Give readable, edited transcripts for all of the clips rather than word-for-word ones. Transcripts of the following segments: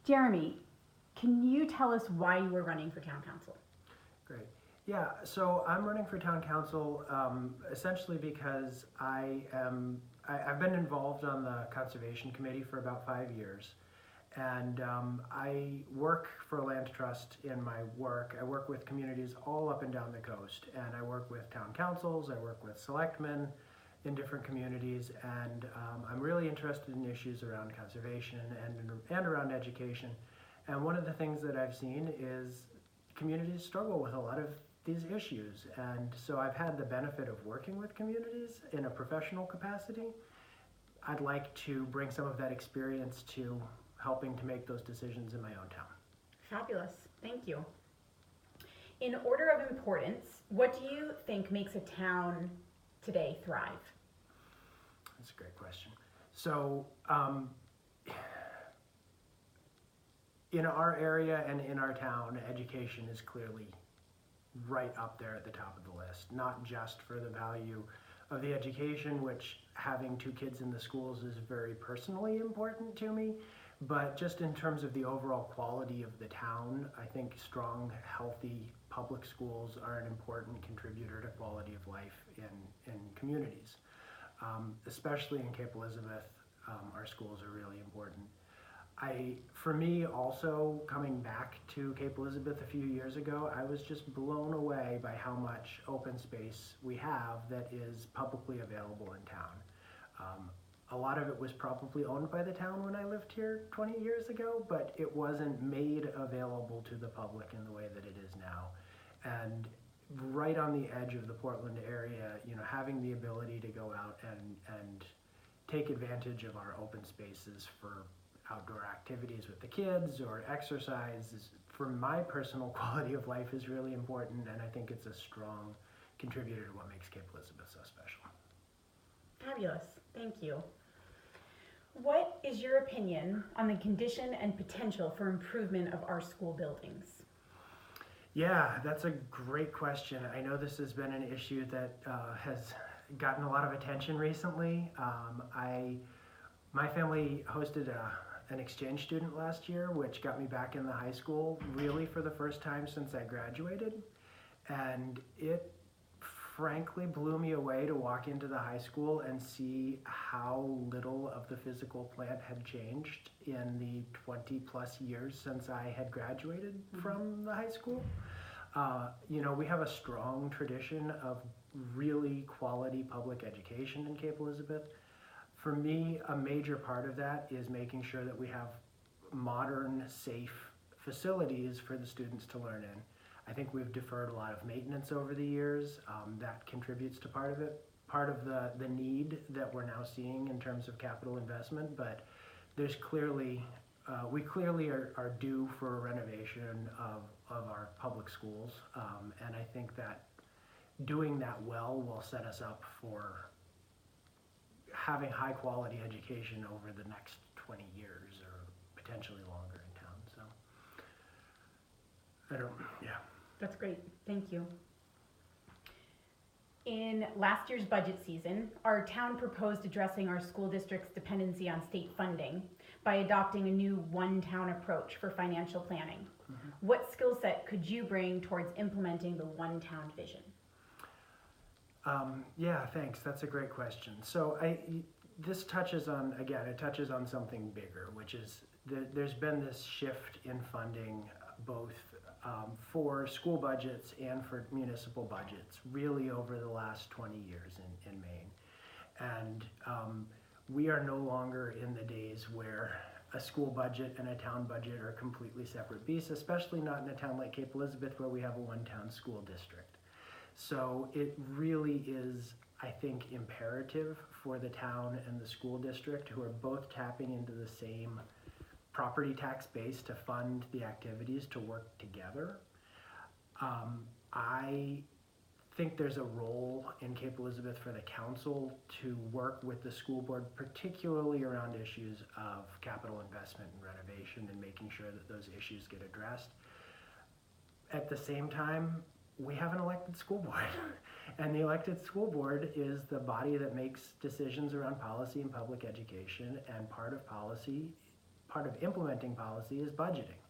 Jeremy, can you tell us why you were running for town council? Great. Yeah, so I'm running for town council essentially because I've been involved on the conservation committee for about 5 years. And I work for a land trust in my work. I work with communities all up and down the coast. And I work with town councils, I work with selectmen in different communities. And I'm really interested in issues around conservation and around education. And one of the things that I've seen is communities struggle with a lot of these issues. And so I've had the benefit of working with communities in a professional capacity. I'd like to bring some of that experience to helping to make those decisions in my own town. Fabulous, thank you. In order of importance, what do you think makes a town today thrive? That's a great question. So in our area and in our town, education is clearly right up there at the top of the list, not just for the value of the education, which having 2 kids in the schools is very personally important to me, but just in terms of the overall quality of the town. I think strong, healthy public schools are an important contributor to quality of life in communities. Especially in Cape Elizabeth, our schools are really important. For me also, coming back to Cape Elizabeth a few years ago, I was just blown away by how much open space we have that is publicly available in town. A lot of it was probably owned by the town when I lived here 20 years ago, but it wasn't made available to the public in the way that it is now. And right on the edge of the Portland area, having the ability to go out and take advantage of our open spaces for outdoor activities with the kids or exercise for my personal quality of life is really important, and I think it's a strong contributor to what makes Cape Elizabeth so special. Fabulous, thank you. What is your opinion on the condition and potential for improvement of our school buildings? Yeah, that's a great question. I know this has been an issue that has gotten a lot of attention recently. My family hosted an exchange student last year, which got me back in the high school really for the first time since I graduated. And it frankly blew me away to walk into the high school and see how little of the physical plant had changed in the 20 plus years since I had graduated from the high school. We have a strong tradition of really quality public education in Cape Elizabeth. For me, a major part of that is making sure that we have modern, safe facilities for the students to learn in. I think we've deferred a lot of maintenance over the years. That contributes to part of it, part of the need that we're now seeing in terms of capital investment, but there's clearly, we clearly are due for a renovation of our public schools, and I think that doing that well will set us up for having high quality education over the next 20 years or potentially longer in town. So yeah. That's great, thank you. In last year's budget season, our town proposed addressing our school district's dependency on state funding by adopting a new one-town approach for financial planning. Mm-hmm. What skill set could you bring towards implementing the one-town vision? Yeah, thanks. That's a great question. So this touches on, again, it touches on something bigger, which is there's been this shift in funding both for school budgets and for municipal budgets really over the last 20 years in Maine. And we are no longer in the days where a school budget and a town budget are completely separate beasts, especially not in a town like Cape Elizabeth where we have a one-town school district. So it really is, I think, imperative for the town and the school district, who are both tapping into the same property tax base to fund the activities, to work together. I think there's a role in Cape Elizabeth for the council to work with the school board, particularly around issues of capital investment and renovation and making sure that those issues get addressed. At the same time, we have an elected school board, and the elected school board is the body that makes decisions around policy and public education, and part of policy part of implementing policy is budgeting.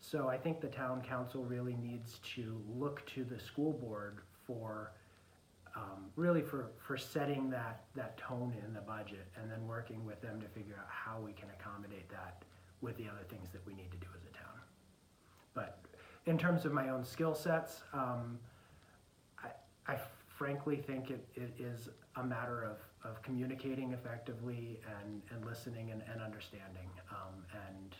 So I think the town council really needs to look to the school board for really for setting that tone in the budget, and then working with them to figure out how we can accommodate that with the other things that we need to do as a town. But in terms of my own skill sets, I frankly think it is a matter of communicating effectively and listening and understanding. And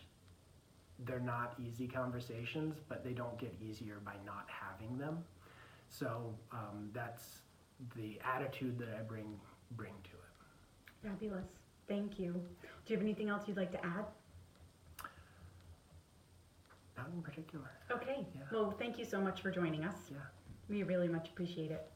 they're not easy conversations, but they don't get easier by not having them. So that's the attitude that I bring to it. Fabulous. Thank you. Do you have anything else you'd like to add? Not in particular. Okay. Yeah. Well, thank you so much for joining us. Yeah. We really much appreciate it.